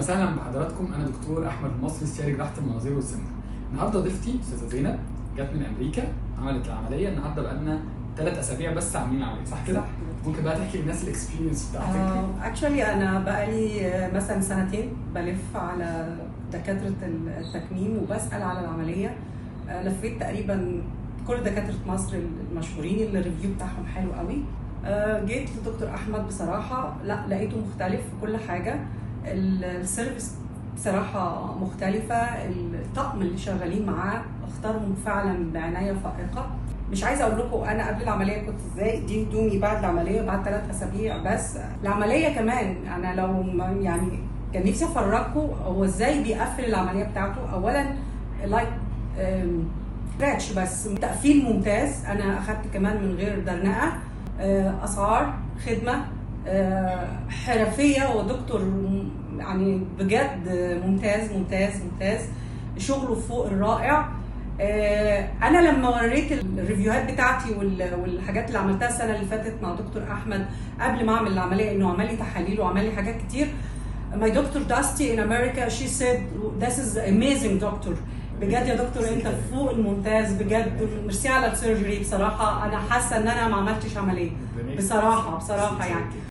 وسهلا بحضراتكم. انا دكتور احمد المصري، استشاري جراحه المناظير والسمنه. النهارده ضيفتي استاذه زينب جت من امريكا، عملت العمليه. النهارده بقالنا 3 اسابيع بس عاملين العمليه، صح كده؟ ممكن بقى تحكي للناس الاكسبيرينس بتاعتك؟ اكشولي انا بقالي مثلا 2 سنين بلف على دكاتره التكميم وبسال على العمليه. لفيت تقريبا كل دكاتره مصر المشهورين اللي الريفيو بتاعهم حلو قوي. جيت لدكتور احمد، بصراحه لا لقيته مختلف في كل حاجه. السيرفيس بصراحه مختلفه، الطقم اللي شغالين معاه اختارهم فعلا بعنايه فائقه. مش عايزه اقول لكم انا قبل العمليه كنت ازاي، دي هدومي بعد العمليه بعد 3 اسابيع. بس العمليه كمان انا لو يعني كان نفسي افرجكم هو ازاي بيقفل العمليه بتاعته. اولا لايك سكراتش بس تقفيل ممتاز، انا اخدت كمان من غير درنقه. اسعار خدمه حرفيه، ودكتور يعني بجد ممتاز ممتاز ممتاز، شغله فوق الرائع. انا لما وريت الريفيوهات بتاعتي والحاجات اللي عملتها السنه اللي فاتت مع دكتور احمد قبل ما اعمل العمليه، انه عمل لي تحاليل وعمل لي حاجات كتير. My doctor Dusty in America, she said this is amazing doctor. بجد يا دكتور انت فوق الممتاز بجد. ميرسي على السيرجري، بصراحه انا حاسه ان انا ما عملتش عمليه بصراحه يعني.